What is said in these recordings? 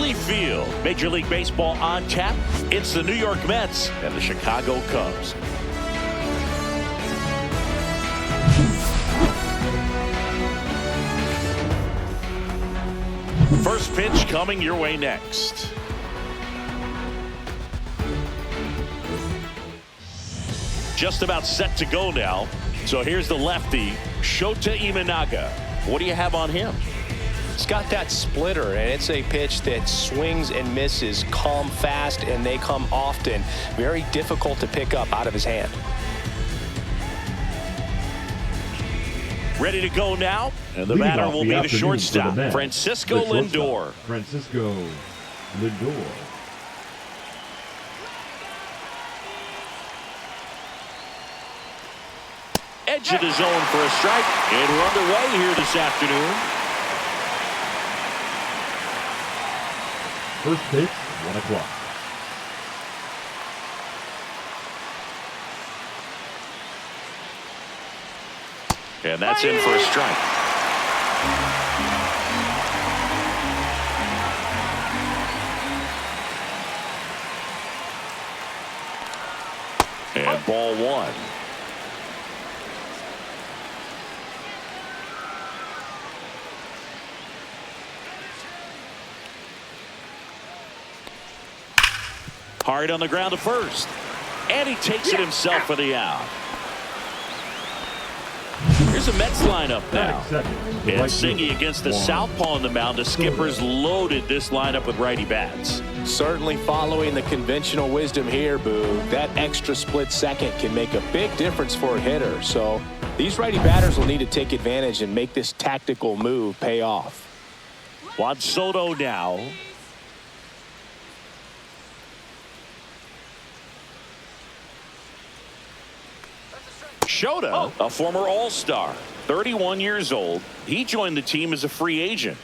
Wrigley Field. Major League Baseball on tap. It's the New York Mets and the Chicago Cubs. First pitch coming your way next. Just about set to go now. So here's the lefty, Shota Imanaga. What do you have on him? It's got that splitter, and it's a pitch that swings and misses, come fast, and they come often. Very difficult to pick up out of his hand. Ready to go now, and the batter will be the shortstop, Francisco Lindor. Francisco Lindor. Edge of the zone for a strike, and we're underway here this afternoon. First pitch, 1 o'clock. And that's in for a strike. And ball 1. Hard on the ground to first. And he takes it himself for the out. Here's a Mets lineup now. And Singy against the southpaw on the mound. The Skippers loaded this lineup with righty bats. Certainly following the conventional wisdom here, Boo. That extra split second can make a big difference for a hitter. So these righty batters will need to take advantage and make this tactical move pay off. Juan Soto now. Shota, a former All-Star, 31 years old. He joined the team as a free agent.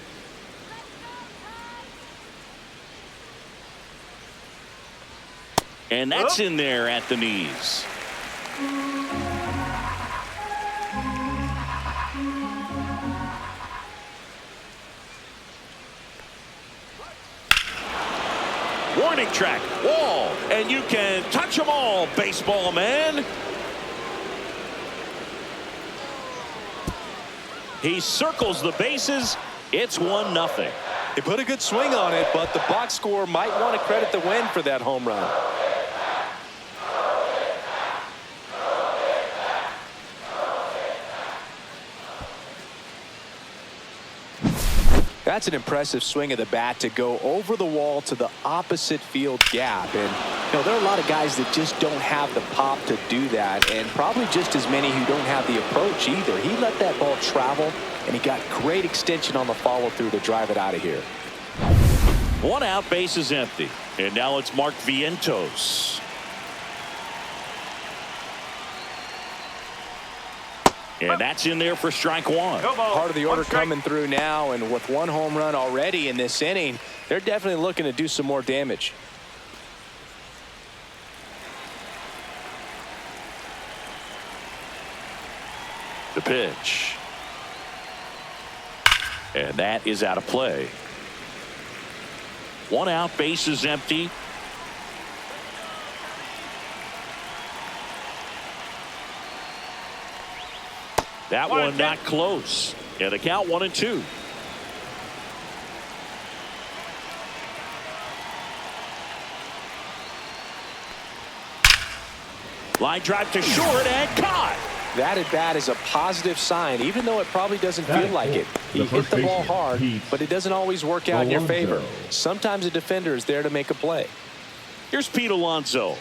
And that's in there at the knees. Warning track, wall, and you can touch them all, baseball man. He circles the bases. It's 1-0. He put a good swing on it, but the box score might want to credit the win for that home run. That's an impressive swing of the bat to go over the wall to the opposite field gap. And there are a lot of guys that just don't have the pop to do that, and probably just as many who don't have the approach either. He let that ball travel, and he got great extension on the follow-through to drive it out of here. 1 out, base is empty. And now it's Mark Vientos. And that's in there for strike 1. Part of the order coming through now, and with 1 home run already in this inning, they're definitely looking to do some more damage. The pitch. And that is out of play. 1 out, base is empty. That one not close. And the count 1-2. Line drive to short and caught. That at bat is a positive sign, even though it probably doesn't feel like it. He hit the ball hard, but it doesn't always work out in your favor. Sometimes a defender is there to make a play. Here's Pete Alonso.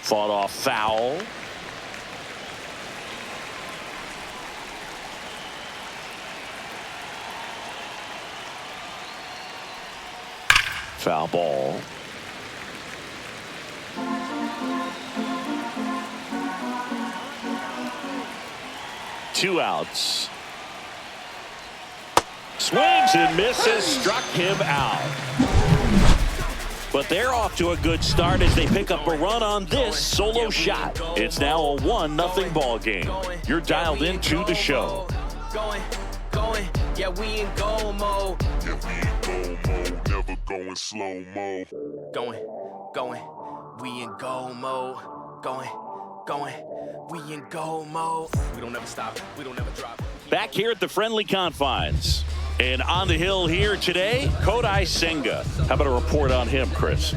Fought off foul. Foul ball. Two outs. Swings and misses, struck him out. But they're off to a good start as they pick up a run on this solo shot. It's now a 1-0 ball game. You're dialed into the show. Going, yeah, we in go mode. Never going slow mo. Going, we in go mode. Going, we in go mode. We don't ever stop, we don't ever drop. Back here at the friendly confines. And on the hill here today, Kodai Senga. How about a report on him, Chris?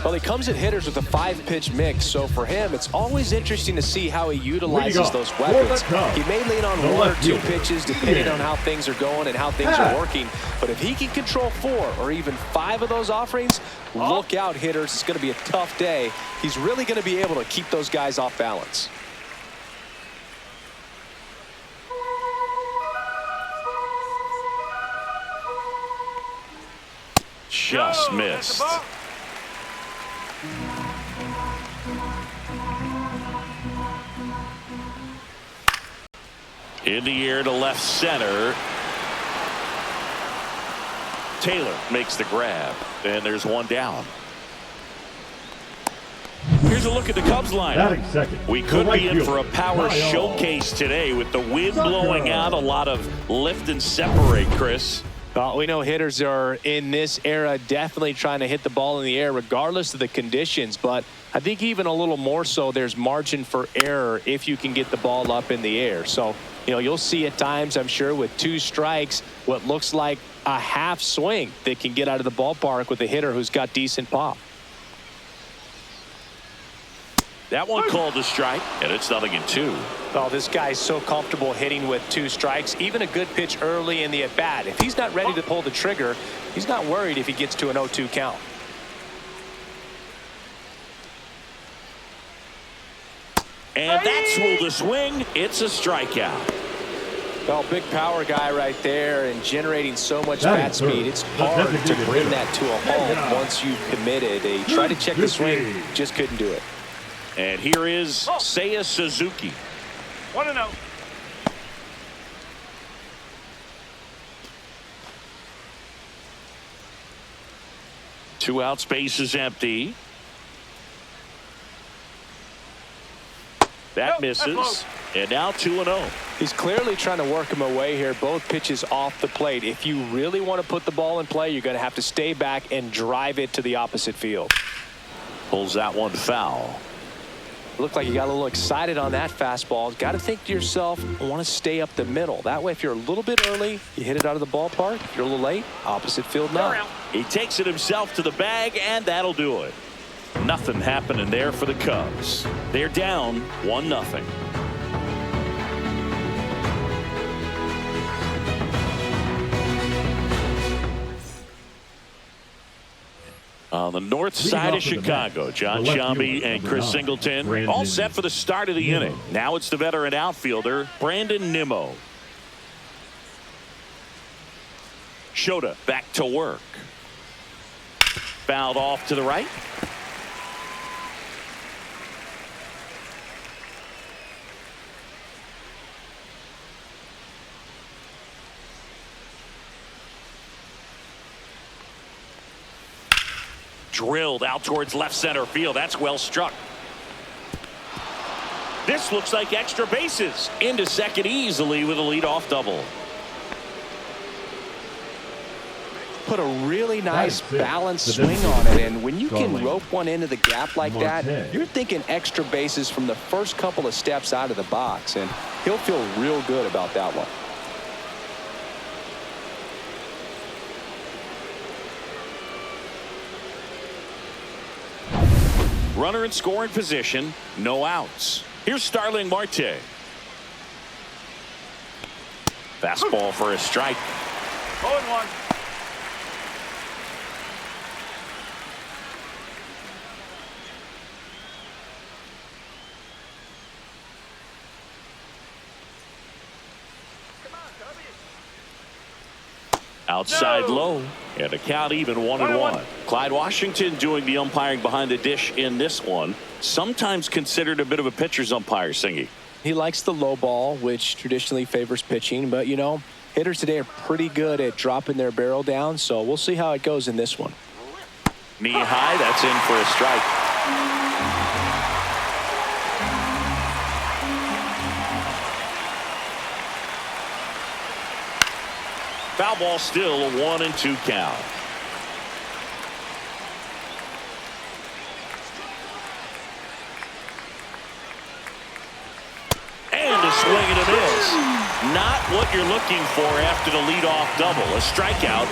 Well, he comes at hitters with a 5-pitch mix, so for him, it's always interesting to see how he utilizes those weapons. He may lean on 1 or 2 pitches depending on how things are going and how things are working, but if he can control 4 or even 5 of those offerings, look out, hitters. It's going to be a tough day. He's really going to be able to keep those guys off balance. Just missed. In the air to left center. Taylor makes the grab, and there's one down. Here's a look at the Cubs lineup. We could be in for a power showcase today with the wind blowing out, a lot of lift and separate, Chris. Well, we know hitters are in this era definitely trying to hit the ball in the air regardless of the conditions, but I think even a little more so there's margin for error if you can get the ball up in the air. So, you know, you'll see at times, I'm sure, with 2 strikes, what looks like a half swing that can get out of the ballpark with a hitter who's got decent pop. That one called a strike, and it's 0-2. Oh, this guy's so comfortable hitting with 2 strikes, even a good pitch early in the at-bat. If he's not ready to pull the trigger, he's not worried if he gets to an 0-2 count. And that's ruled a swing. It's a strikeout. Well, big power guy right there and generating so much bat speed. It's hard to bring that to a halt once you've committed. They tried to check the swing, just couldn't do it. And here is Seiya Suzuki. 1-0. Two out, space is empty. That misses. And now 2-0. He's clearly trying to work him away here. Both pitches off the plate. If you really want to put the ball in play, you're going to have to stay back and drive it to the opposite field. Pulls that one foul. Looked like you got a little excited on that fastball. Got to think to yourself, I want to stay up the middle. That way, if you're a little bit early, you hit it out of the ballpark. If you're a little late, opposite field now. He takes it himself to the bag, and that'll do it. Nothing happening there for the Cubs. They're down 1-0. On the north side of Chicago, John Sciambi and Chris Singleton all set for the start of the inning. Now it's the veteran outfielder, Brandon Nimmo. Shota back to work. Fouled off to the right. Drilled out towards left center field. That's well struck. This looks like extra bases. Into second easily with a leadoff double. Put a really nice balanced swing on it, and when you can rope one into the gap like that, you're thinking extra bases from the first couple of steps out of the box, and he'll feel real good about that one. Runner in scoring position, no outs. Here's Starling Marte. Fastball for a strike. 0-1. Outside low, and a count even 1-1. Clyde Washington doing the umpiring behind the dish in this one. Sometimes considered a bit of a pitcher's umpire, Singy. He likes the low ball, which traditionally favors pitching, but you know, hitters today are pretty good at dropping their barrel down, so we'll see how it goes in this one. Knee high, that's in for a strike. Foul ball, still a 1-2 count. And a swing and a miss. Not what you're looking for after the leadoff double. A strikeout,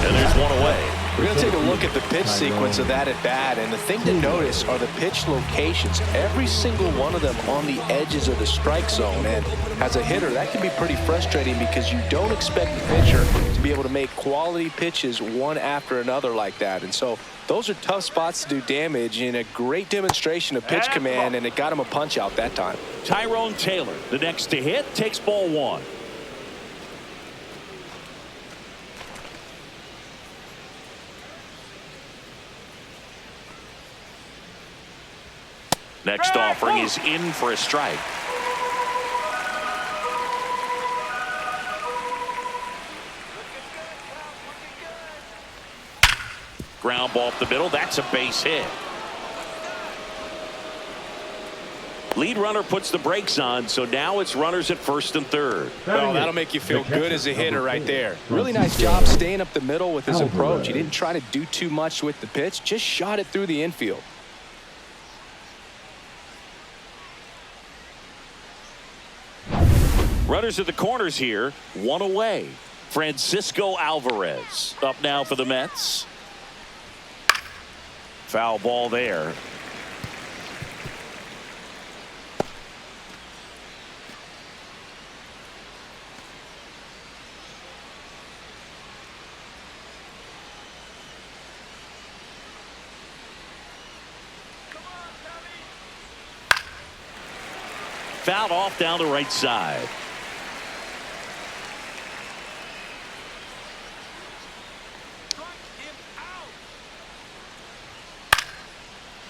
and there's one away. We're going to take a look at the pitch sequence of that at bat, and the thing to notice are the pitch locations. Every single one of them on the edges of the strike zone, and as a hitter, that can be pretty frustrating because you don't expect the pitcher to be able to make quality pitches one after another like that. And so those are tough spots to do damage, and a great demonstration of pitch command, and it got him a punch out that time. Tyrone Taylor, the next to hit, takes ball one. Next offering is in for a strike. Ground ball up the middle. That's a base hit. Lead runner puts the brakes on, so now it's runners at first and third. Well, that'll make you feel good as a hitter right there. Really nice job staying up the middle with his approach. He didn't try to do too much with the pitch, just shot it through the infield. Runners at the corners here, one away. Francisco Alvarez up now for the Mets. Foul ball there. Fouled off down the right side.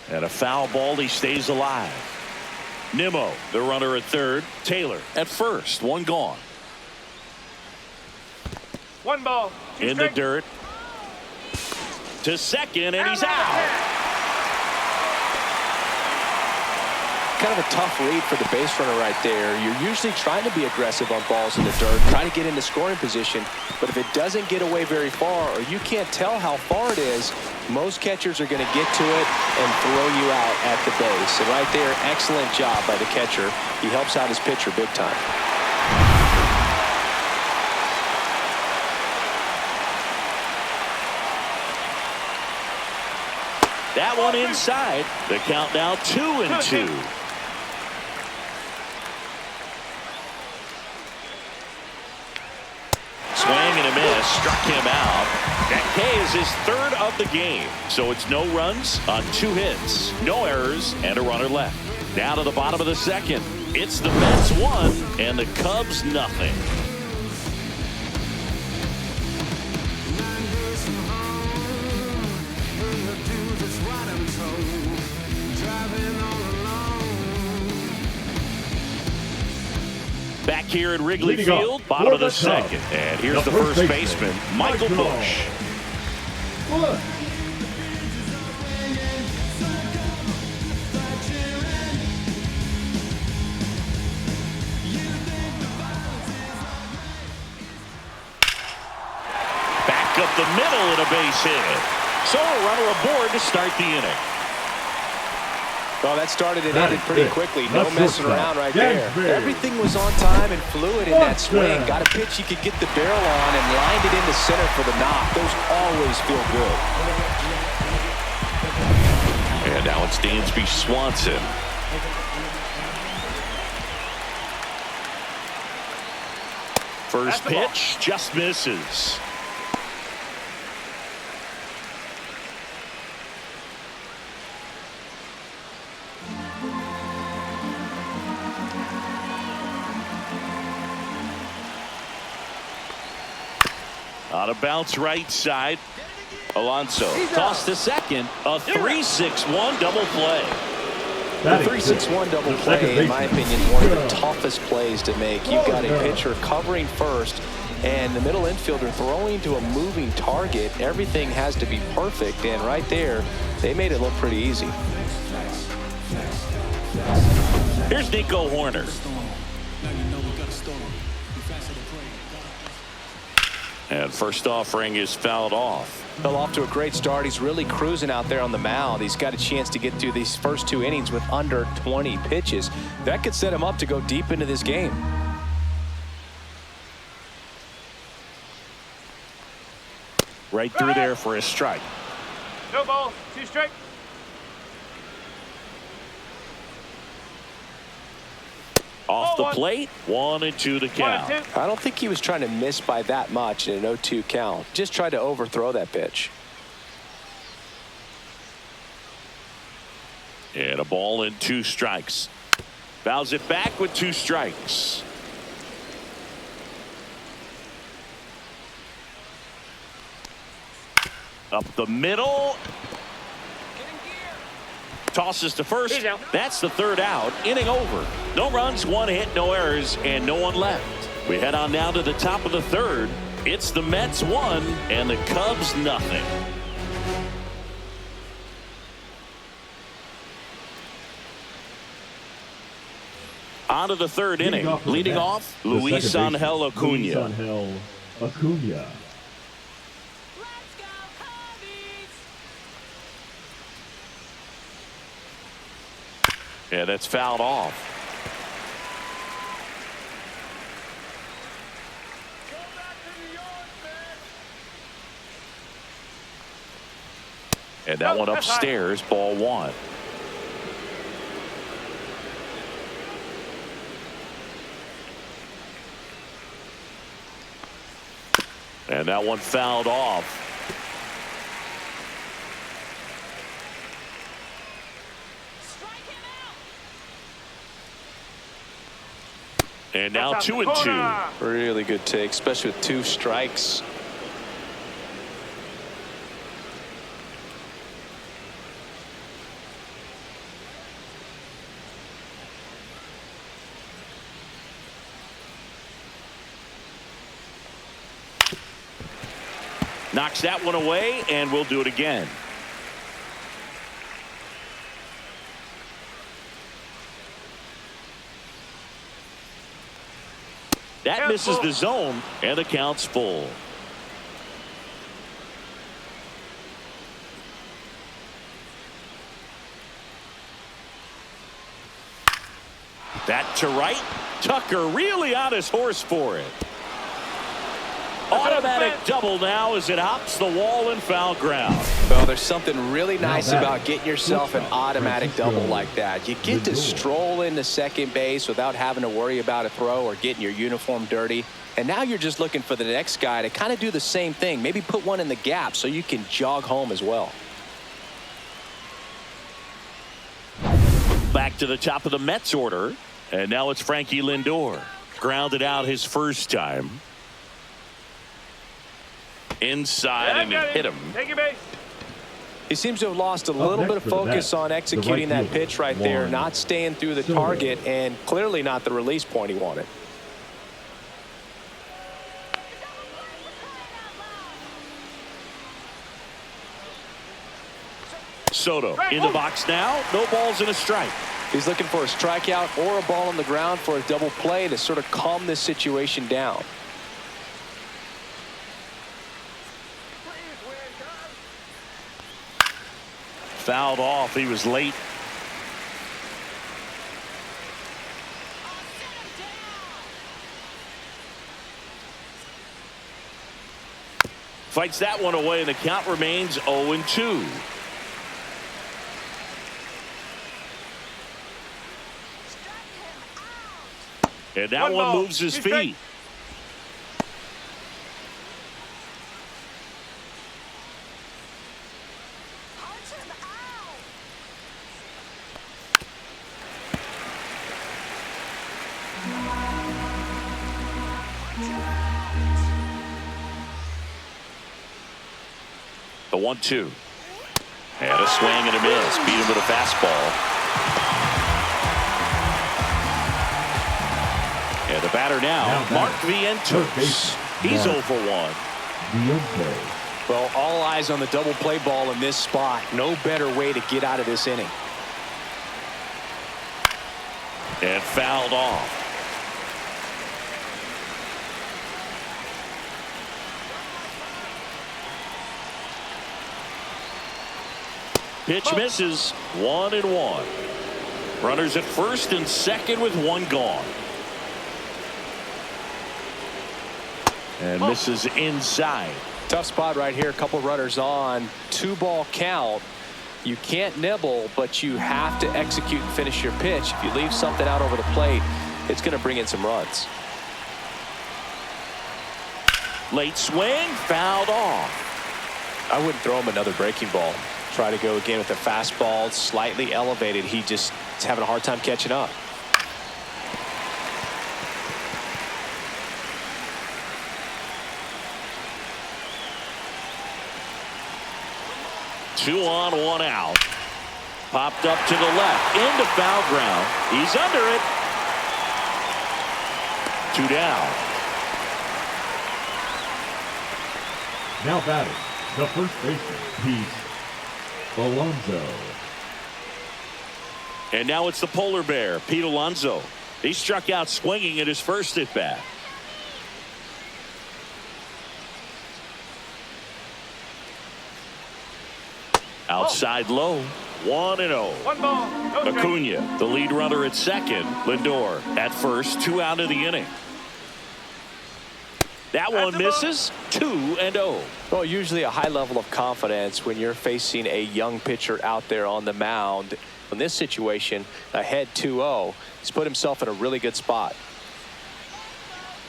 And a foul ball, he stays alive. Nimmo, the runner at third. Taylor at first, one gone. One ball. In the dirt. To second, and he's out. Kind of a tough read for the base runner right there. You're usually trying to be aggressive on balls in the dirt, trying to get into scoring position, but if it doesn't get away very far, or you can't tell how far it is, most catchers are going to get to it and throw you out at the base. And right there, excellent job by the catcher. He helps out his pitcher big time. That one inside. The count now 2-2. Swing and a miss, struck him out. That K is his third of the game. So it's no runs on 2 hits, no errors, and a runner left. Down to the bottom of the second. It's the Mets 1 and the Cubs nothing. Back here at Wrigley Field, bottom of the second. And here's the first baseman, Michael Busch. Back up the middle and a base hit. So a runner aboard to start the inning. Well, that started and ended pretty quickly. No messing around right there. Everything was on time and fluid in that swing. Got a pitch he could get the barrel on and lined it into center for the knock. Those always feel good. And now it's Dansby Swanson. First pitch just misses. On a bounce right side. Alonso tossed to second. A 3-6-1 double play. The 3-6-1 double play, in my opinion, is one of the toughest plays to make. You've got a pitcher covering first and the middle infielder throwing to a moving target. Everything has to be perfect, and right there, they made it look pretty easy. Here's Nico Horner. And first offering is fouled off. Well, off to a great start. He's really cruising out there on the mound. He's got a chance to get through these first 2 innings with under 20 pitches. That could set him up to go deep into this game. Right through there for a strike. No ball, 2 strike. Off the plate, 1-2 to count. I don't think he was trying to miss by that much in an 0-2 count. Just tried to overthrow that pitch. And a ball and 2 strikes. Fouls it back with 2 strikes. Up the middle. Tosses to first. That's the 3rd out. Inning over. No runs, 1 hit, no errors, and no one left. We head on now to the top of the 3rd. It's the Mets 1 and the Cubs nothing. On to the 3rd inning. Leading off, Luis Angel Acuna. Yeah, that's fouled off. And that one upstairs, ball 1. And that one fouled off. And now 2-2. Really good take, especially with 2 strikes. Knocks that one away, and we'll do it again. That misses the zone, and the count's full. That to right. Tucker really on his horse for it. Automatic double now as it hops the wall and foul ground. Well, there's something really nice about getting yourself an automatic double like that. You get to stroll into second base without having to worry about a throw or getting your uniform dirty. And now you're just looking for the next guy to kind of do the same thing. Maybe put one in the gap so you can jog home as well. Back to the top of the Mets order. And now it's Frankie Lindor. Grounded out his first time. Inside and hit him. Take your base. He seems to have lost a little bit of focus on executing that pitch right there, not staying through the target, and clearly not the release point he wanted. Soto in the box now. No balls and a strike. He's looking for a strikeout or a ball on the ground for a double play to sort of calm this situation down. Fouled off. He was late. Fights that one away, and the count remains 0-2. And that one moves his feet. The 1-2. And a swing and a miss. Beat him with a fastball. And the batter now Mark Vientos. He's 0 for 1. Vientos. Well, all eyes on the double play ball in this spot. No better way to get out of this inning. And fouled off. Pitch misses. 1-1. Runners at first and second with one gone. And misses inside. Tough spot right here. A couple runners on. 2-ball count. You can't nibble, but you have to execute and finish your pitch. If you leave something out over the plate, it's going to bring in some runs. Late swing, fouled off. I wouldn't throw him another breaking ball. Try to go again with the fastball, slightly elevated. He just is having a hard time catching up. Two on, one out. Popped up to the left, into foul ground. He's under it. 2 down. Now batting, the first baseman, Pete Alonso. And now it's the polar bear, Pete Alonso. He struck out swinging at his first at bat. Outside low, 1-0. 1 ball, no strike. Acuna, the lead runner at second. Lindor at first, 2 out of the inning. That one misses. 2-0. Well, usually a high level of confidence when you're facing a young pitcher out there on the mound. In this situation, ahead 2-0, he's put himself in a really good spot.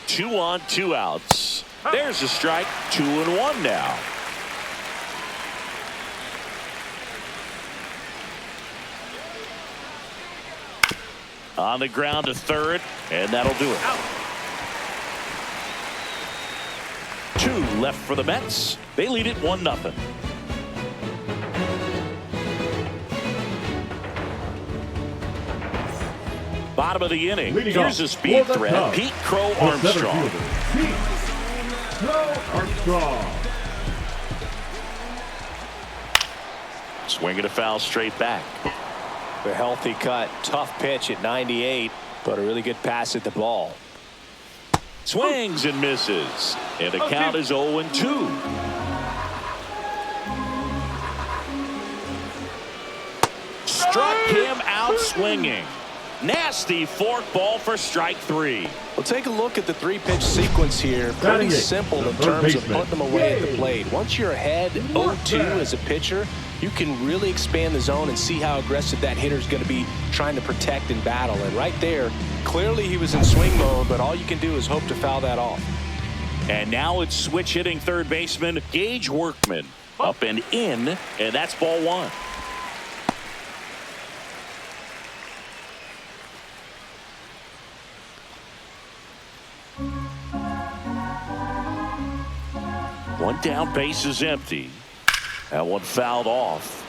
2 on, 2 outs. There's a strike. 2-1 now. On the ground to third, and that'll do it. 2 left for the Mets. They lead it 1-0. Bottom of the inning. Leading Here's off a speed for the threat. Cubs, Pete Crow the center Armstrong. fielder, Pete Crow Armstrong. Swinging a foul straight back. A healthy cut, tough pitch at 98, but a really good pass at the ball. Swings and misses. And the count is 0-2. Struck him out swinging. Nasty fork ball for strike 3. Well, take a look at the 3-pitch sequence here. Pretty simple in terms of putting them away at the plate. Once you're ahead 0-2 as a pitcher, you can really expand the zone and see how aggressive that hitter is going to be trying to protect and battle. And right there, clearly he was in swing mode, but all you can do is hope to foul that off. And now it's switch hitting third baseman Gage Workman. Up and in, and that's ball 1. One down, base is empty. That one fouled off.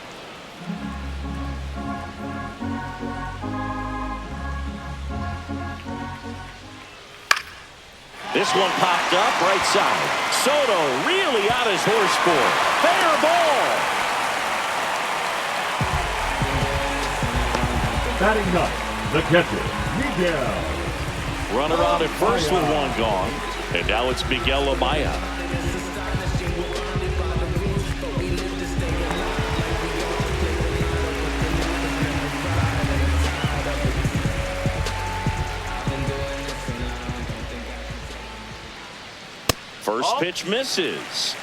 This one popped up right side. Soto really on his horse for it. Fair ball. Batting ninth, the catcher, Miguel. Runner on at first with one gone. And now it's Miguel Amaya. First pitch misses.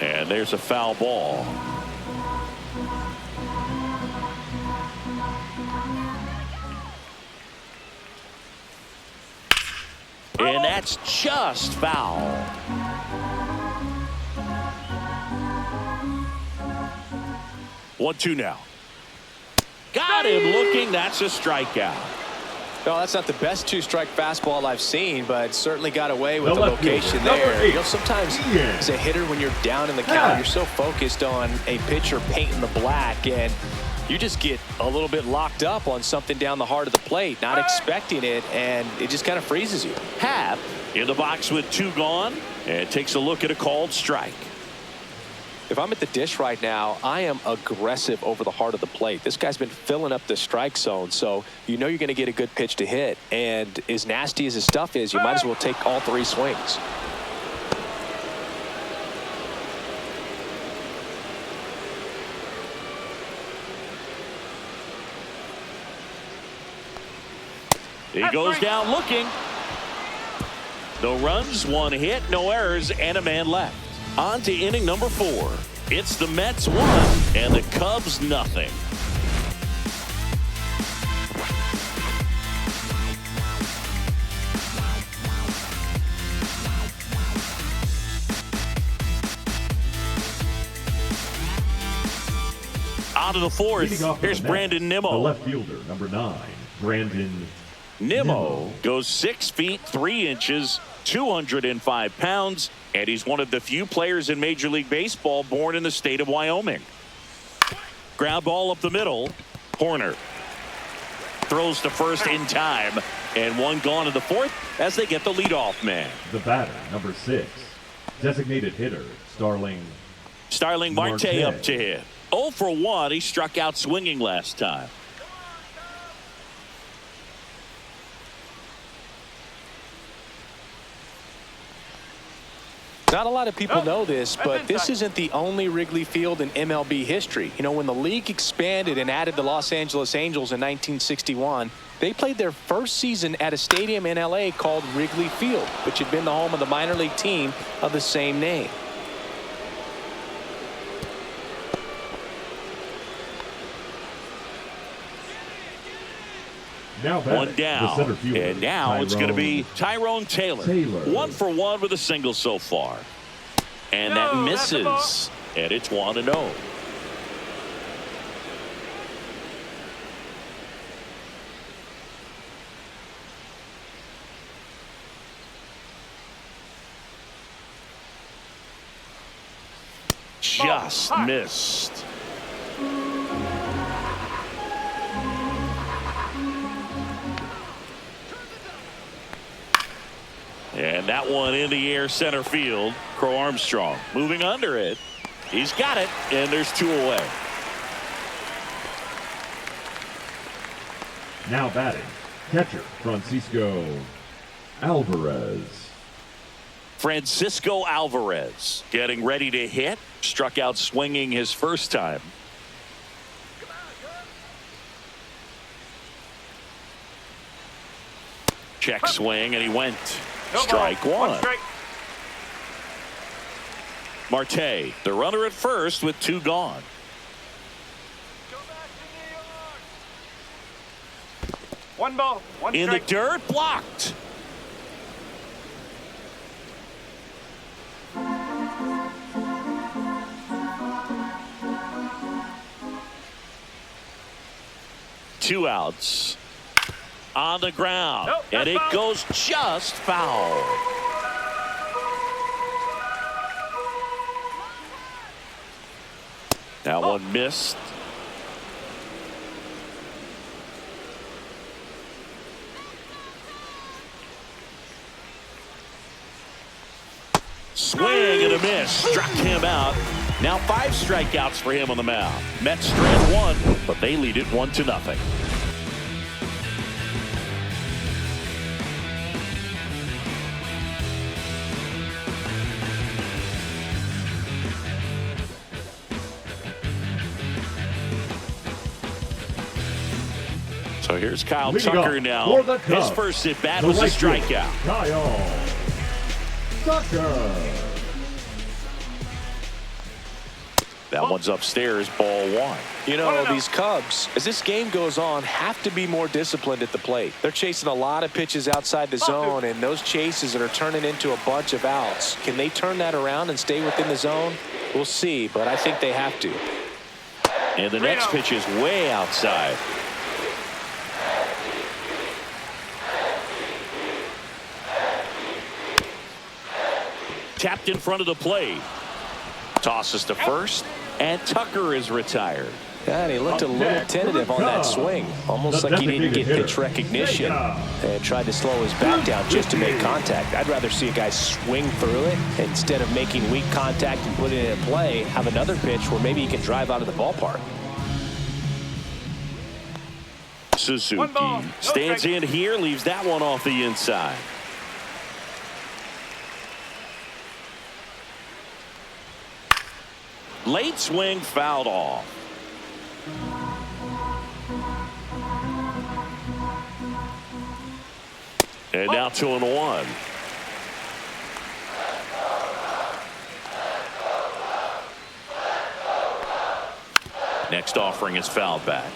And there's a foul ball. And that's just foul. One, two now. Got him looking. That's a strikeout. No, that's not the best two-strike fastball I've seen, but certainly got away with the left location fielder, number there. 8, You know, sometimes as a hitter, when you're down in the count, you're so focused on a pitcher painting the black, and you just get a little bit locked up on something down the heart of the plate, not expecting it, and it just kind of freezes you. Happ in the box with 2 gone, and takes a look at a called strike. If I'm at the dish right now, I am aggressive over the heart of the plate. This guy's been filling up the strike zone, so you know you're going to get a good pitch to hit. And as nasty as his stuff is, you might as well take all 3 swings. He goes down looking. No runs, 1 hit, no errors, and a man left. On to inning number 4. It's the Mets 1 and the Cubs nothing. On to the 4th. Here's Brandon Nimmo. The left fielder, number 9, Brandon Nimmo goes 6 feet 3 inches, 205 pounds, and he's one of the few players in Major League Baseball born in the state of Wyoming. Ground ball up the middle. Horner throws to first in time, and 1 gone in the 4th as they get the leadoff man. The batter, number 6, designated hitter, Starling Marte up to hit. 0 for 1. He struck out swinging last time. Not a lot of people know this, but this isn't the only Wrigley Field in MLB history. You know, when the league expanded and added the Los Angeles Angels in 1961, they played their first season at a stadium in LA called Wrigley Field, which had been the home of the minor league team of the same name. Now 1 down, and now it's going to be Tyrone Taylor. 1 for 1 with a single so far. And that misses, and it's 1-0. Just missed. And that one in the air center field. Crow Armstrong moving under it. He's got it, and there's 2 away. Now batting, catcher Francisco Alvarez. Francisco Alvarez getting ready to hit. Struck out swinging his first time. Check swing, and he went. Strike 1. Marte, the runner at first with 2 gone. One ball, 1 strike. In the dirt, blocked. Two outs. On the ground, and it goes just foul. That one missed. Swing and a miss. Struck him out. Now 5 strikeouts for him on the mound. Mets strand 1, but they lead it 1-0. So here's Kyle Tucker now. His first at bat was a strikeout. Kyle Tucker. That one's upstairs, ball 1. You know, these Cubs, as this game goes on, have to be more disciplined at the plate. They're chasing a lot of pitches outside the zone, and those chases that are turning into a bunch of outs. Can they turn that around and stay within the zone? We'll see, but I think they have to. And the next pitch is way outside. tapped in front of the plate. Tosses to first, and Tucker is retired. Yeah, and he looked a little tentative on that swing. Almost like he didn't get pitch recognition and tried to slow his bat down just to make contact. I'd rather see a guy swing through it instead of making weak contact and putting it in play, have another pitch where maybe he can drive out of the ballpark. Suzuki stands in here, leaves that one off the inside. Late swing fouled off. And now 2-1. Next offering is fouled back.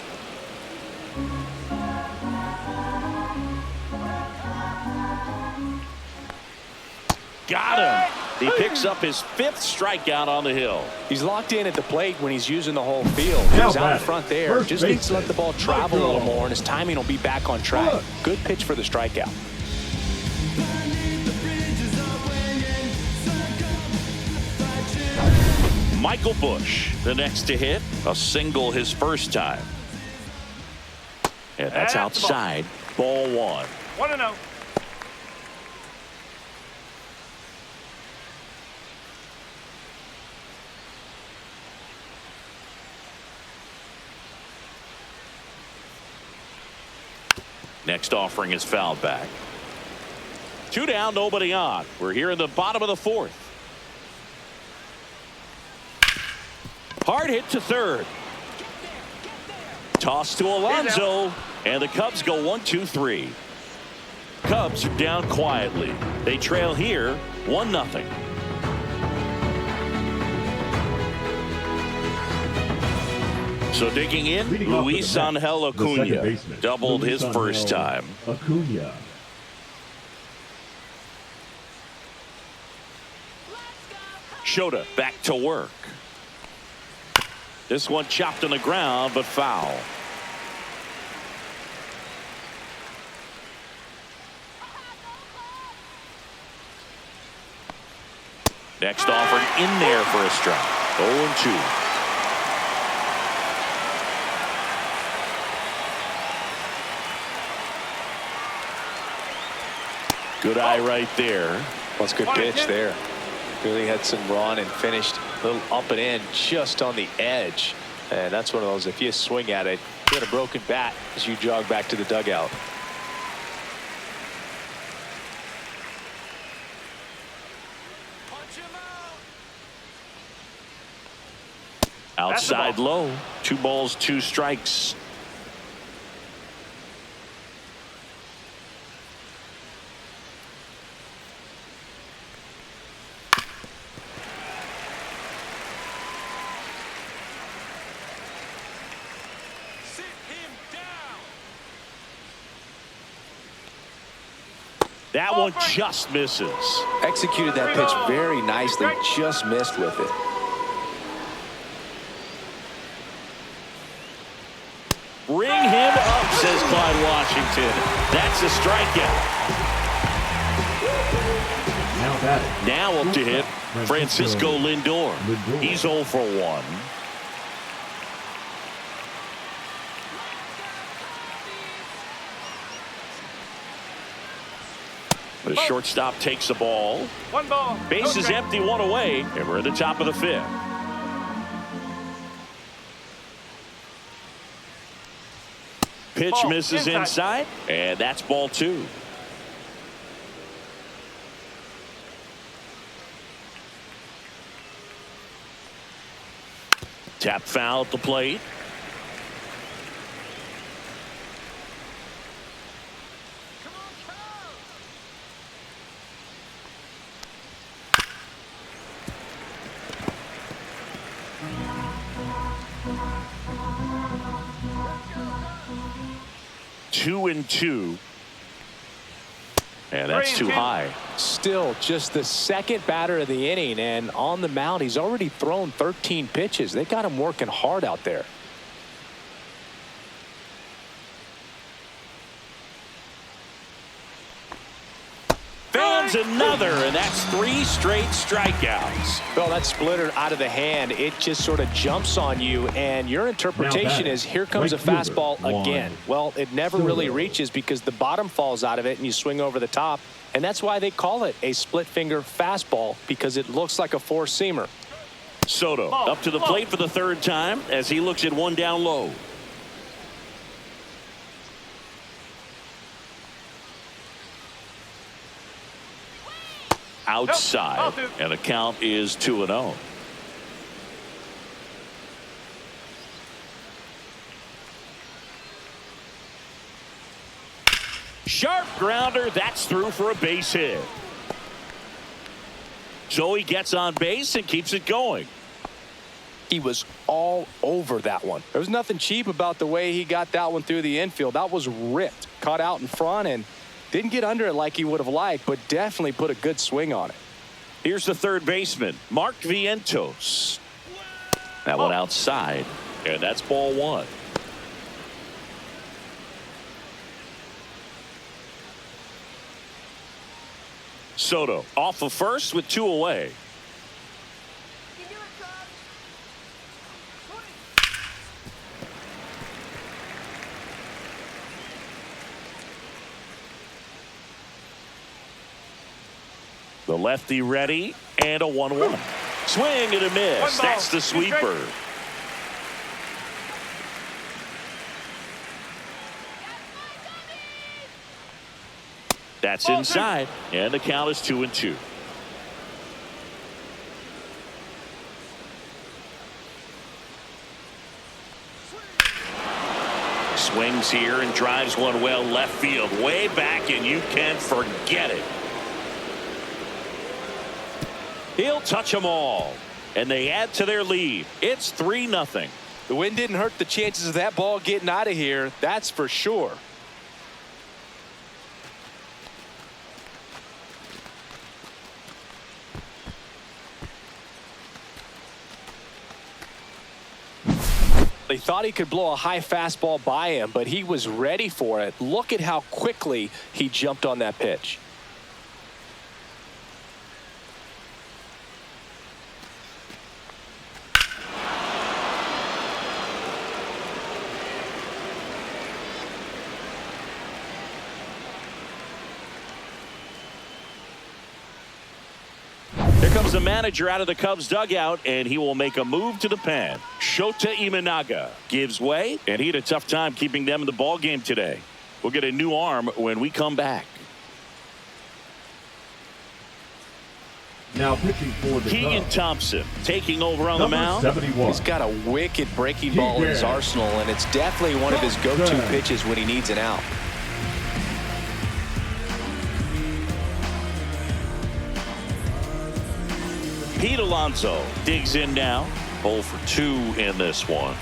Got him. He picks up his 5th strikeout on the hill. He's locked in at the plate when he's using the whole field. He's out in front there. Just needs to let the ball travel a little more, and his timing will be back on track. Good pitch for the strikeout. Michael Busch, the next to hit, a single his first time. And that's outside. Ball 1. 1-0. Next offering is fouled back. 2 down, nobody on. We're here in the bottom of the 4th. Hard hit to third. Toss to Alonso, and the Cubs go 1-2-3. Cubs are down quietly. They trail here 1-0. So digging in, Luis Angel Acuna doubled his first time. Acuna. Shota back to work. This one chopped on the ground, but foul. Next offering in there for a strike. 0-2. Good eye right there. That's a good pitch there. Really had some run and finished a little up and in just on the edge. And that's one of those, if you swing at it, you get a broken bat as you jog back to the dugout. Outside low. 2 balls, 2 strikes. That one just misses. Executed that pitch very nicely, just missed with it. Bring him up, says Clyde Washington. That's a strikeout. Now up to hit Francisco Lindor. He's 0 for 1. The shortstop takes the ball. 1 ball. Base is empty, 1 away, and we're at the top of the 5th. Pitch misses inside, and that's ball 2. Tap foul at the plate. Two and 2. And that's too high. Still just the second batter of the inning, and on the mound he's already thrown 13 pitches. They got him working hard out there. Fans adds another, and that's 3 straight strikeouts. Well, that splitter out of the hand, it just sort of jumps on you, and your interpretation is here comes a fastball again. Well, it never really reaches because the bottom falls out of it and you swing over the top, and that's why they call it a split finger fastball, because it looks like a four-seamer. Soto up to the plate for the 3rd time as he looks at 1 down low. Outside, and the count is 2-0. Sharp grounder, that's through for a base hit. So he gets on base and keeps it going. He was all over that one. There was nothing cheap about the way he got that one through the infield. That was ripped, caught out in front, and didn't get under it like he would have liked, but definitely put a good swing on it. Here's the 3rd baseman, Mark Vientos. That one outside, and that's ball 1. Soto off of first with 2 away. The lefty ready, and a 1-1. Swing and a miss. That's the sweeper. That's inside, and the count is 2-2. Swings here and drives one well left field, way back, and you can forget it. He'll touch them all, and they add to their lead. It's 3-0. The wind didn't hurt the chances of that ball getting out of here, that's for sure. They thought he could blow a high fastball by him, but he was ready for it. Look at how quickly he jumped on that pitch. Here comes the manager out of the Cubs dugout, and he will make a move to the pen. Shota Imanaga gives way, and he had a tough time keeping them in the ball game today. We'll get a new arm when we come back. Now pitching for the Keegan Cubs, Thompson taking over on the mound. 71. He's got a wicked breaking ball in his arsenal, and it's definitely one of his go-to pitches when he needs an out. Pete Alonso digs in now. 0 for 2 in this one.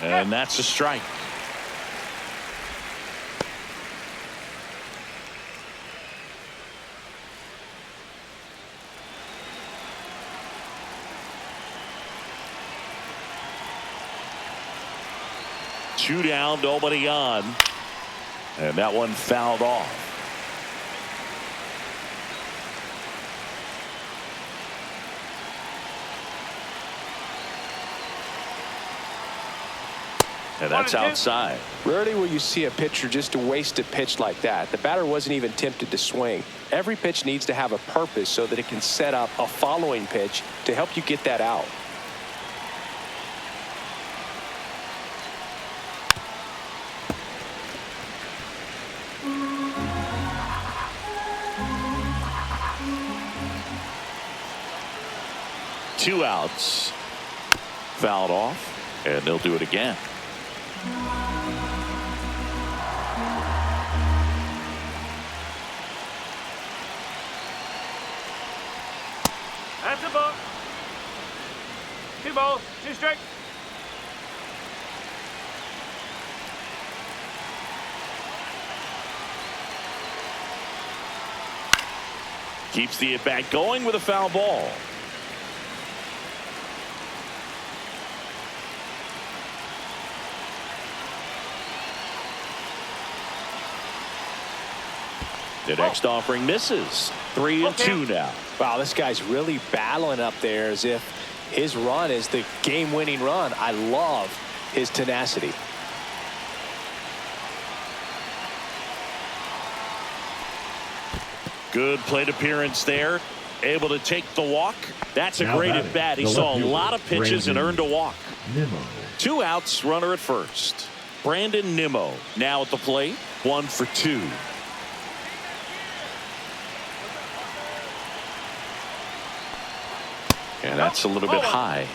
And that's a strike. Two down, nobody on. And that one fouled off. And that's outside. Rarely will you see a pitcher just to waste a pitch like that. The batter wasn't even tempted to swing. Every pitch needs to have a purpose so that it can set up a following pitch to help you get that out. Two outs. Fouled off, and they'll do it again. That's a ball. 2 balls, 2 strikes. Keeps the at-bat going with a foul ball. The next offering misses. 3-2 now. Wow, this guy's really battling up there as if his run is the game-winning run. I love his tenacity. Good plate appearance there. Able to take the walk. That's a Now great batting, at bat. He the saw a left fielder, lot of pitches and Brandon earned a walk. Nimmo. 2 outs, runner at first. Brandon Nimmo now at the plate. 1 for 2. And that's a little bit high.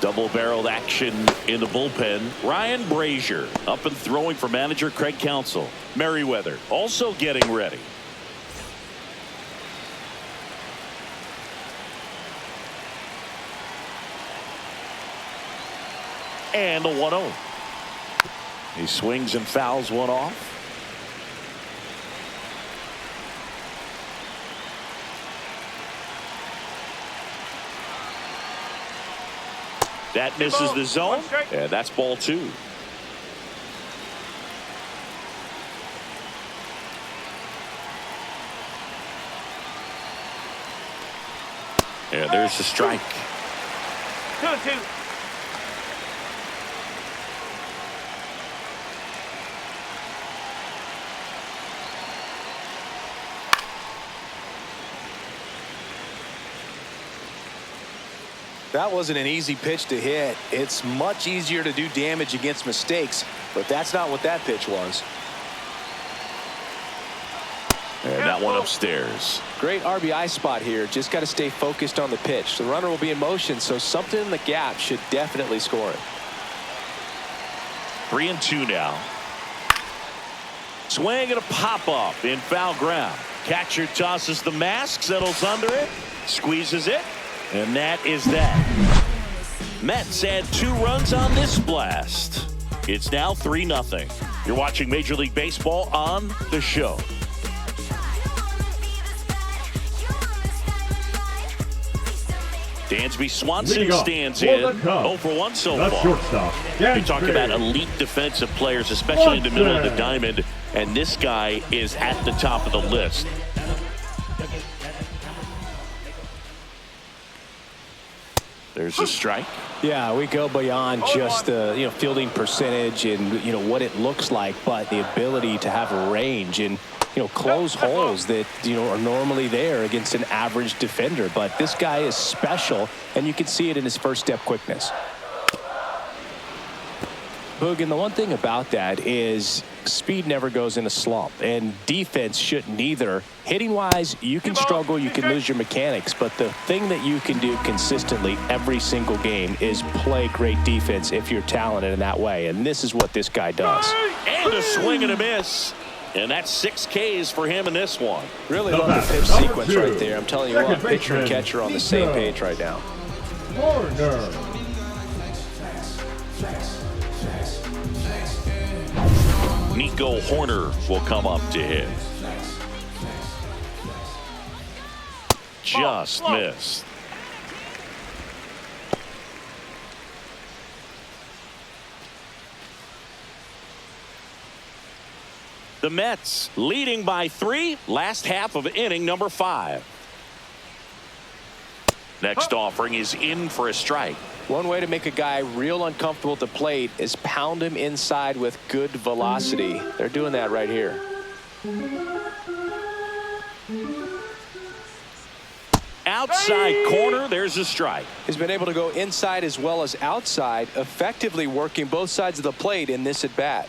Double-barreled action in the bullpen. Ryan Brazier up and throwing for manager Craig Counsell. Merriweather also getting ready. And the 1-0. He swings and fouls one off. That misses the zone, and that's ball 2. And there's the strike. 2-2. That wasn't an easy pitch to hit. It's much easier to do damage against mistakes, but that's not what that pitch was. And that one upstairs. Great RBI spot here. Just got to stay focused on the pitch. The runner will be in motion, so something in the gap should definitely score it. 3-2 now. Swing and a pop-up in foul ground. Catcher tosses the mask, settles under it, squeezes it, and that is that. Mets add 2 runs on this blast. It's now 3-0. You're watching Major League Baseball on The Show. Dansby Swanson stands in. 0 for 1 so far. Shortstop, We talk about elite defensive players, especially in the middle of the diamond, and this guy is at the top of the list. There's a strike. Yeah, we go beyond just the fielding percentage and what it looks like, but the ability to have a range and close holes that are normally there against an average defender. But this guy is special, and you can see it in his first step quickness. Boog, and the one thing about that is speed never goes in a slump, and defense shouldn't either. Hitting wise, you can struggle, you can lose your mechanics, but the thing that you can do consistently every single game is play great defense if you're talented in that way, and this is what this guy does. And a swing and a miss. And that's 6 Ks for him in this one. Really love the pitch sequence right there. I'm telling you what, pitcher and catcher on the same page right now. Corner. Nico Horner will come up to hit. Just missed. The Mets leading by 3, last half of inning number 5. Next offering is in for a strike. One way to make a guy real uncomfortable at the plate is pound him inside with good velocity. They're doing that right here. Outside corner, there's a strike. He's been able to go inside as well as outside, effectively working both sides of the plate in this at bat.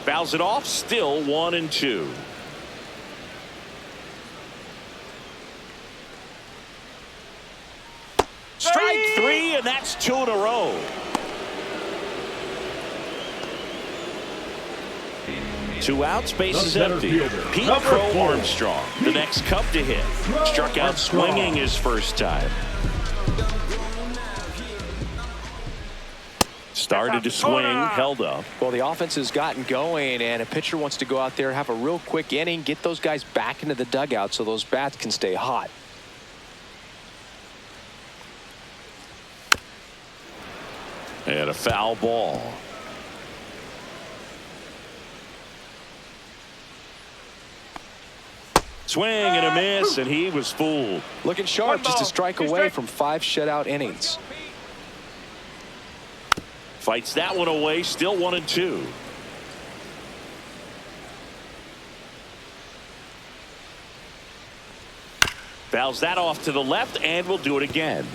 Fouls it off, still 1-2. Strike 3, and that's 2 in a row. Two outs, bases empty. Pete Crow Armstrong, the next Cub to hit. Struck out swinging his first time. Started to swing, held up. Well, the offense has gotten going, and a pitcher wants to go out there, have a real quick inning, get those guys back into the dugout so those bats can stay hot. And a foul ball. Swing and a miss, and he was fooled. Looking sharp, just a strike away from 5 shutout innings. Fights that one away, still 1-2. Fouls that off to the left, and will do it again.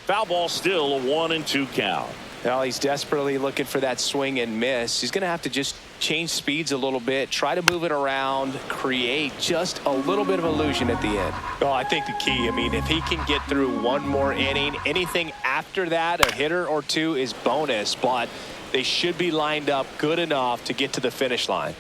Foul ball, still a 1-2 count. Well, he's desperately looking for that swing and miss. He's going to have to just change speeds a little bit, try to move it around, create just a little bit of illusion at the end. Oh, I think the key, I mean, if he can get through one more inning, anything after that, a hitter or two is bonus, but they should be lined up good enough to get to the finish line.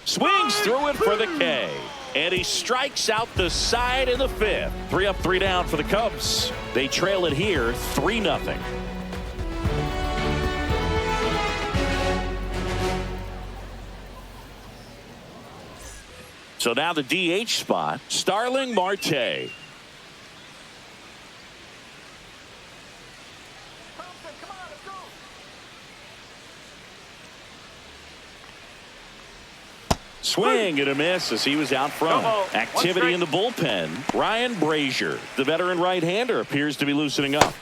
Swings through it for the K. And he strikes out the side in the 5th. 3 up, 3 down for the Cubs. They trail it here 3-0. So now the DH spot, Starling Marte. Swing and a miss as he was out front. Activity in the bullpen. Ryan Brazier, the veteran right-hander, appears to be loosening up.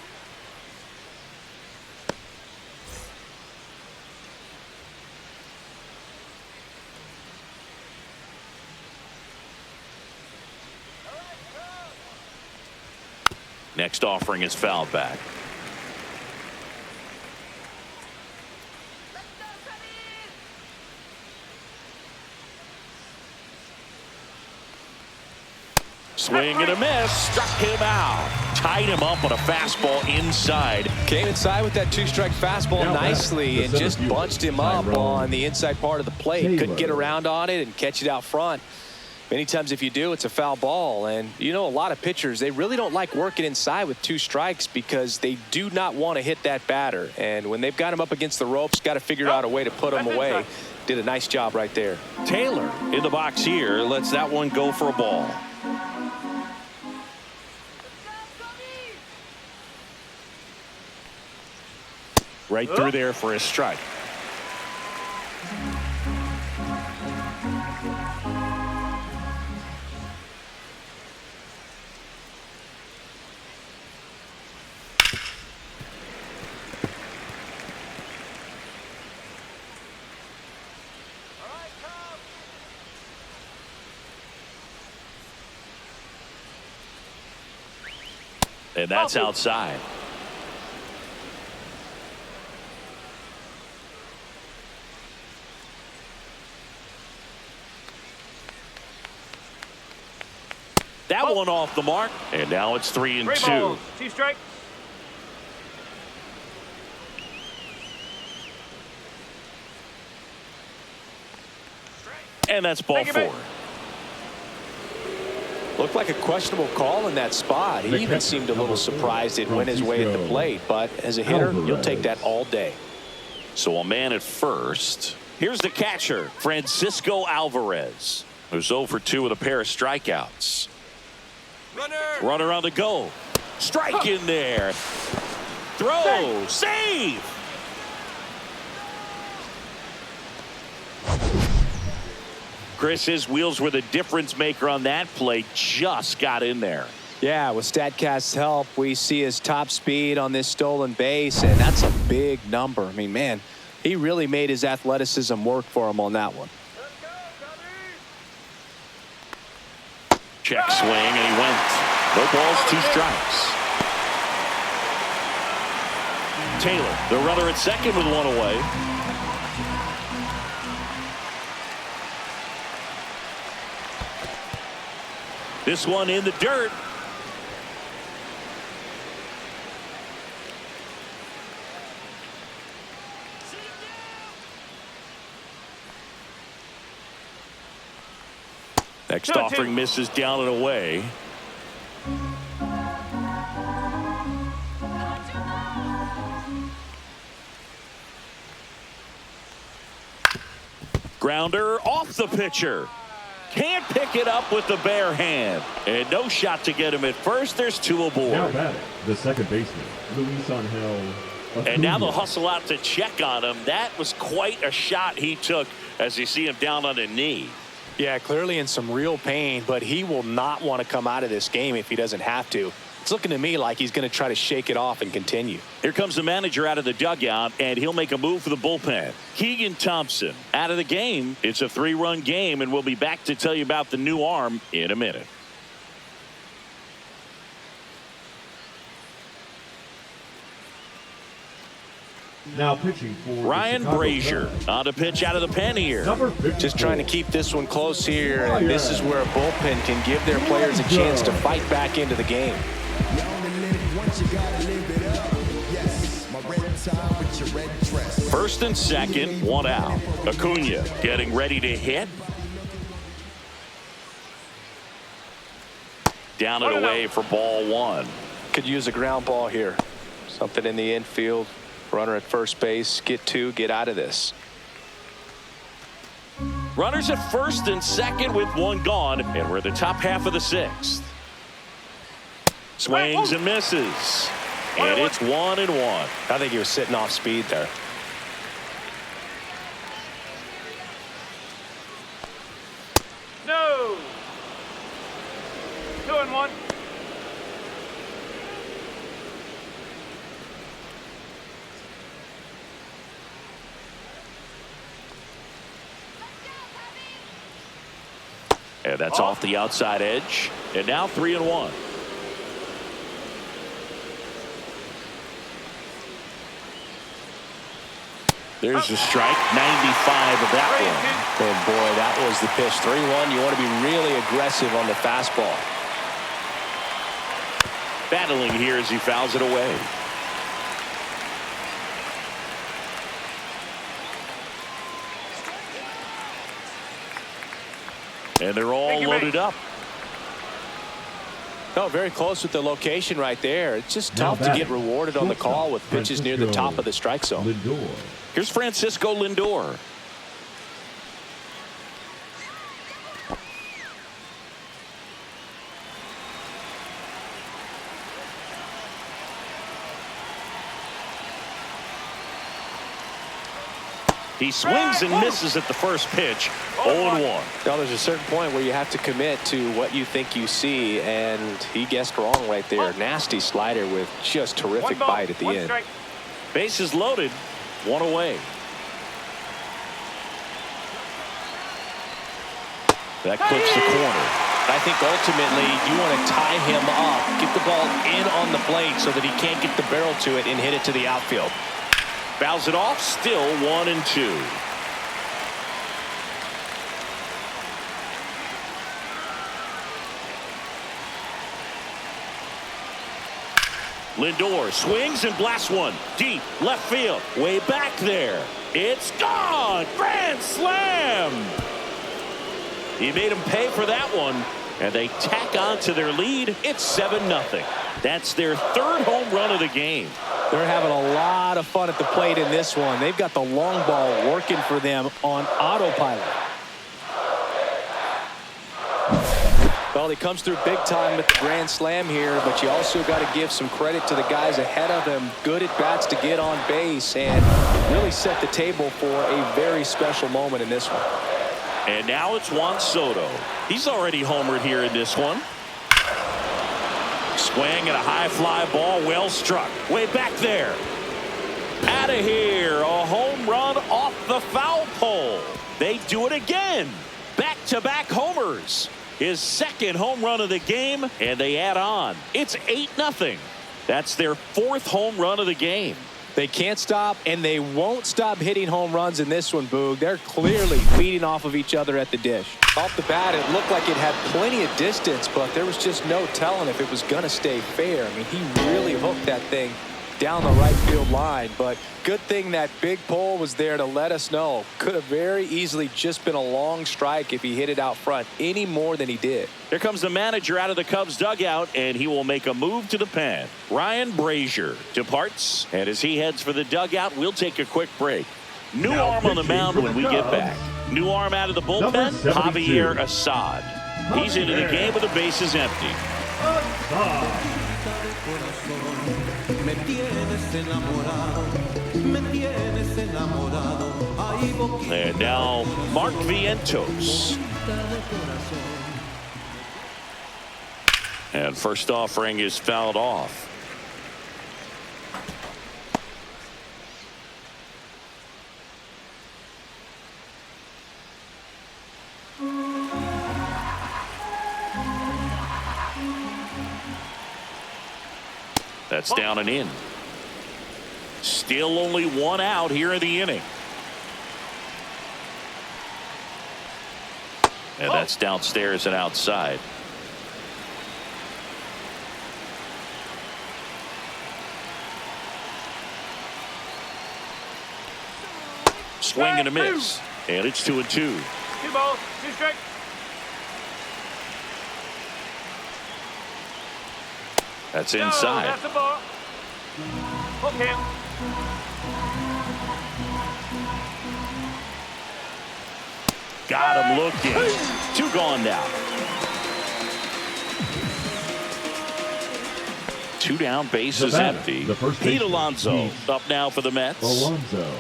Next offering is fouled back. Swing and a miss. Struck him out. Tied him up on a fastball inside. Came inside with that 2-strike fastball nicely and just bunched him up on the inside part of the plate. Couldn't get around on it and catch it out front. Many times if you do, it's a foul ball. And you know, a lot of pitchers, they really don't like working inside with 2 strikes because they do not want to hit that batter. And when they've got him up against the ropes, got to figure out a way to put him away. Did a nice job right there. Taylor in the box here lets that one go for a ball. Right through there for a strike. And that's outside. That one off the mark, and now it's 3-2. 2 strikes. And that's ball 4. Looked like a questionable call in that spot. He even seemed a little surprised it went his way at the plate. But as a hitter, you'll take that all day. So a man at first. Here's the catcher, Francisco Alvarez, who's 0 for 2 with a pair of strikeouts. Runner on the go. Strike in there. Throw. Save. Chris, his wheels were the difference maker on that play. Just got in there. Yeah, with StatCast's help, we see his top speed on this stolen base, and that's a big number. I mean, man, he really made his athleticism work for him on that one. Check swing, and he went. No balls, 2 strikes. Taylor, the runner at second with 1 away. This one in the dirt. Next offering misses down and away. Grounder off the pitcher. Can't pick it up with the bare hand. And no shot to get him at first. There's 2 aboard. Now batting, the second baseman, Luis Angel. And now they'll hustle out to check on him. That was quite a shot he took as you see him down on a knee. Yeah, clearly in some real pain, but he will not want to come out of this game if he doesn't have to. It's looking to me like he's going to try to shake it off and continue. Here comes the manager out of the dugout, and he'll make a move for the bullpen. Keegan Thompson out of the game. It's a 3-run game, and we'll be back to tell you about the new arm in a minute. Now pitching for Ryan Brazier on a pitch out of the pen here. Just trying to keep this one close here, and this is where a bullpen can give their players a chance to fight back into the game. First and second, 1 out. Acuna getting ready to hit. Down and away for ball 1. Could use a ground ball here. Something in the infield. Runner at first base. Get 2. Get out of this. Runners at first and second with 1 gone, and we're the top half of the 6th. Swings and misses. And it's 1-1. I think he was sitting off speed there. No. 2-1. And that's off the outside edge. And now 3-1. There's a strike. 95 of that one. And boy, that was the pitch. 3-1. You want to be really aggressive on the fastball. Battling here as he fouls it away. And they're all loaded up. No, very close with the location right there. It's just tough to get rewarded on the call with pitches near the top of the strike zone. Lindor. Here's Francisco Lindor. He swings and misses at the first pitch. 0-1. Now, there's a certain point where you have to commit to what you think you see, and he guessed wrong right there. Nasty slider with just terrific bite at the end. Bases loaded. 1 away. That clips the corner. I think ultimately you want to tie him up, get the ball in on the plate so that he can't get the barrel to it and hit it to the outfield. Fouls it off. Still 1-2. Lindor swings and blasts one deep left field. Way back there. It's gone. Grand slam. He made him pay for that one, and they tack on to their lead. It's 7-0. That's their 3rd home run of the game. They're having a lot of fun at the plate in this one. They've got the long ball working for them on autopilot. Well, he comes through big time with the grand slam here, but you also got to give some credit to the guys ahead of him. Good at bats to get on base and really set the table for a very special moment in this one. And now it's Juan Soto. He's already homered here in this one. Swing and a high fly ball, well struck. Way back there. Out of here. A home run off the foul pole. They do it again. Back-to-back homers. His 2nd home run of the game, and they add on. It's 8-0. That's their 4th home run of the game. They can't stop, and they won't stop hitting home runs in this one, Boog. They're clearly feeding off of each other at the dish. Off the bat, it looked like it had plenty of distance, but there was just no telling if it was going to stay fair. I mean, he really hooked that thing down the right field line, but good thing that big pole was there to let us know. Could have very easily just been a long strike if he hit it out front any more than he did. Here comes the manager out of the Cubs dugout, and he will make a move to the pen. Ryan Brazier departs, and as he heads for the dugout, we'll take a quick break. New arm on the mound when we get back. New arm out of the bullpen, Javier Assad. He's into the game with the bases empty. And now Mark Vientos. And first offering is fouled off. That's down and in. Still only one out here in the inning. And that's downstairs and outside. Swing and a miss. And it's 2-2. 2 balls, 2 strikes. That's inside. No, that's a ball. Hook him. Got him looking. 2 gone now. 2 down, bases empty. Pete Alonso up now for the Mets. Alonso.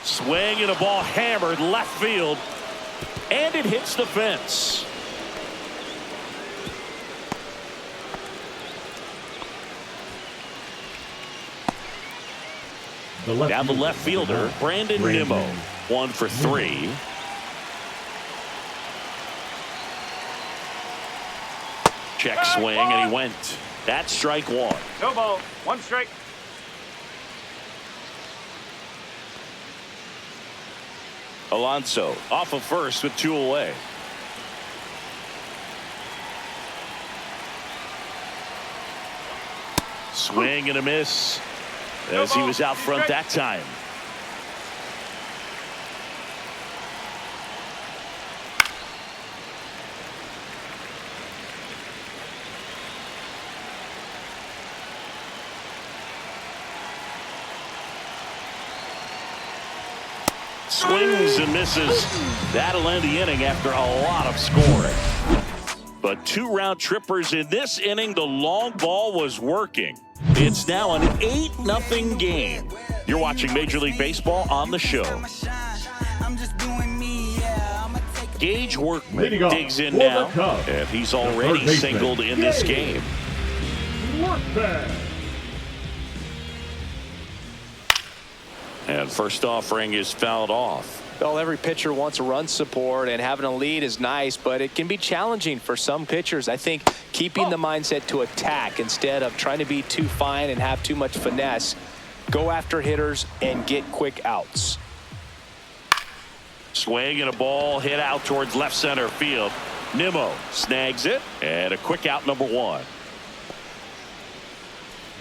Swing and a ball hammered left field. And it hits the fence. Down the left fielder, Brandon Nimmo. 1 for 3. Check swing and he went. That's strike 1. No ball, 1 strike. Alonso off of first with 2 away. Swing and a miss as he was out front that time. Swings and misses. That'll end the inning after a lot of scoring. But 2 round trippers in this inning. The long ball was working. It's now an 8-0 game. You're watching Major League Baseball on the show. Gage Workman digs in now, and he's already singled in this game. And first offering is fouled off. Well, every pitcher wants a run support, and having a lead is nice, but it can be challenging for some pitchers. I think keeping the mindset to attack instead of trying to be too fine and have too much finesse. Go after hitters and get quick outs. Swing and a ball hit out towards left center field. Nimmo snags it, and a quick out, number 1.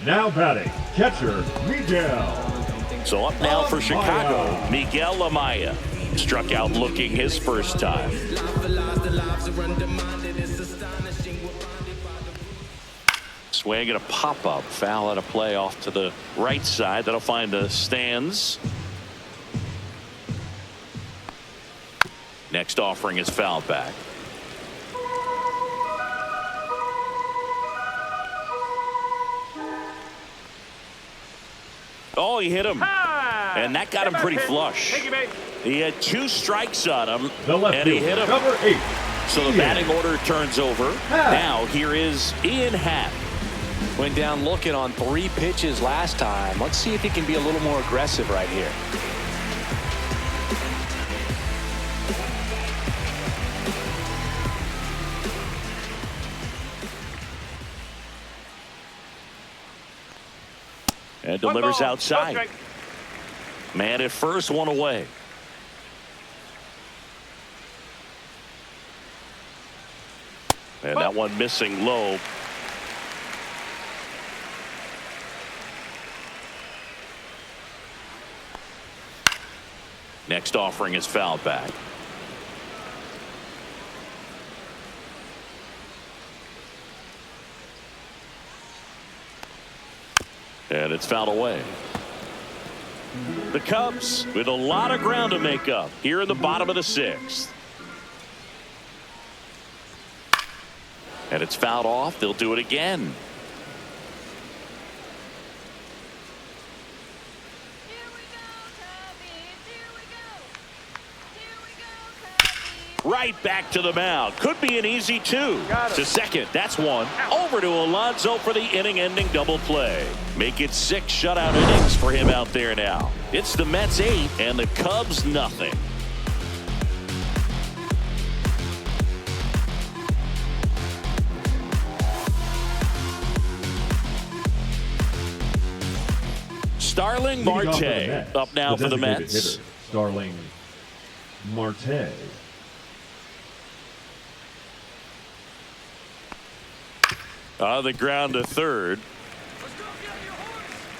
Now batting, catcher Miguel. So up now for Chicago, Miguel Amaya. Struck out looking his first time. Swing and a pop-up. Foul at a play off to the right side. That'll find the stands. Next offering is fouled back. Oh, he hit him. And that got him pretty flush. He had 2 strikes on him, and he hit him. Number 8. So the batting order turns over. Now here is Ian Happ. Went down looking on 3 pitches last time. Let's see if he can be a little more aggressive right here. And delivers outside. Man at first, 1 away. And that one missing low. Next offering is fouled back. And it's fouled away. The Cubs with a lot of ground to make up here in the bottom of the 6th. And it's fouled off. They'll do it again. Right back to the mound. Could be an easy 2. To second. That's 1. Over to Alonso for the inning-ending double play. Make it 6 shutout innings for him out there now. It's the Mets 8 and the Cubs nothing. Starling Marte up now for the Mets. Starling Marte. On the ground to third.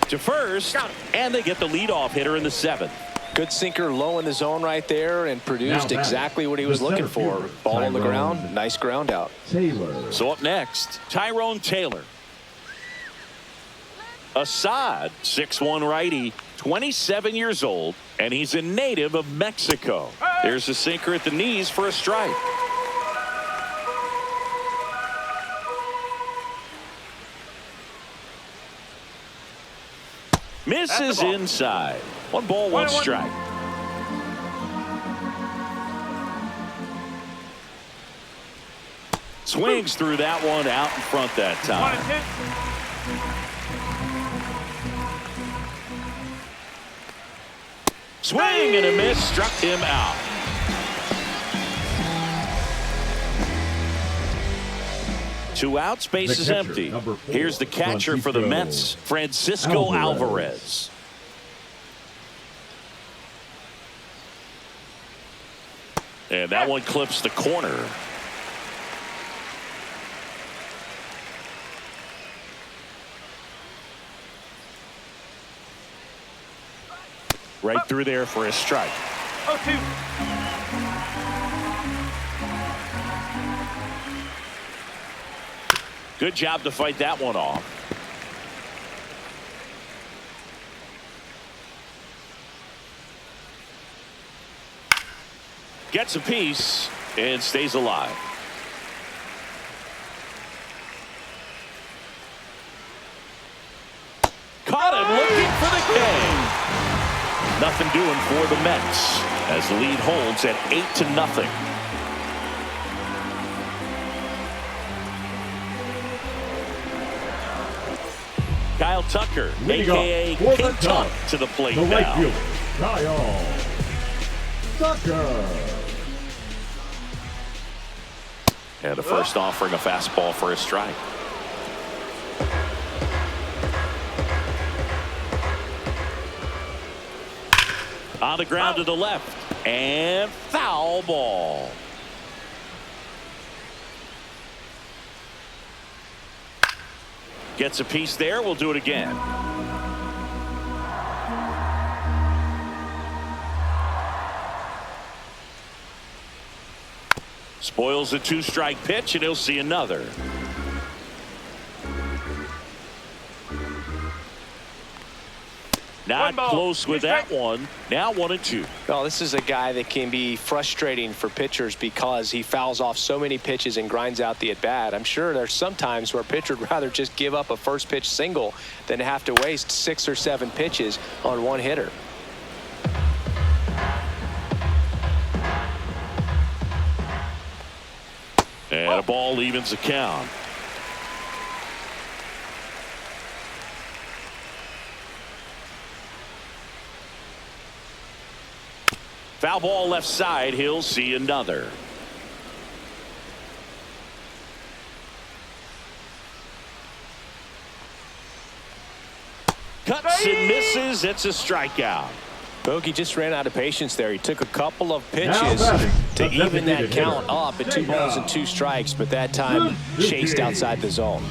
To first. And they get the leadoff hitter in the 7th. Good sinker low in the zone right there and produced exactly what he was looking for. Ball on the ground. Nice ground out. Taylor. So up next, Tyrone Taylor. Assad, 6'1" righty, 27 years old, and he's a native of Mexico. There's a sinker at the knees for a strike. Misses inside. 1 ball, 1 strike. Swings through that one out in front that time. Swing and a miss, struck him out. Two outs, base is empty. Here's the catcher for the Mets, Francisco Alvarez. And that one clips the corner. Right through there for a strike. 0-2. Good job to fight that one off. Gets a piece and stays alive. Caught him looking for the K. Nothing doing for the Mets as the lead holds at 8-0. Kyle Tucker, a.k.a. King Tuck, to the plate the now. right fielder, Kyle Tucker. And the first offering a fastball for a strike. On the ground to the left. And foul ball. Gets a piece there. We'll do it again. Spoils a 2-strike pitch, and he'll see another. Not close with that one. Now 1-2. Well, this is a guy that can be frustrating for pitchers because he fouls off so many pitches and grinds out the at-bat. I'm sure there's some times where a pitcher would rather just give up a first pitch single than have to waste 6 or 7 pitches on one hitter. And a ball evens the count. Foul ball left side. He'll see another. Cuts and misses. It's a strikeout. Bogey just ran out of patience there. He took a couple of pitches to even that count up at 2 balls and 2 strikes, but that time chased outside the zone.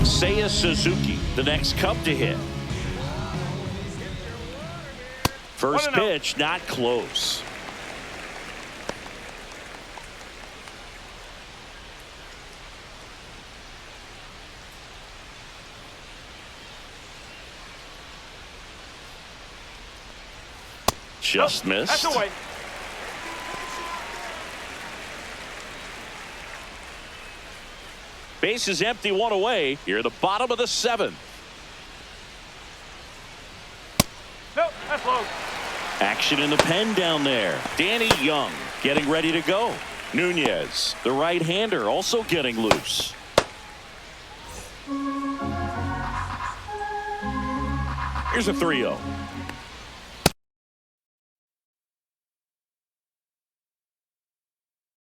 Seiya Suzuki, the next Cub to hit. First pitch, not close. Just missed. That's away. Base is empty, one away. Here at the bottom of the seventh. Nope, that's low. Action in the pen down there. Danny Young getting ready to go. Nunez, the right-hander, also getting loose. Here's a 3-0.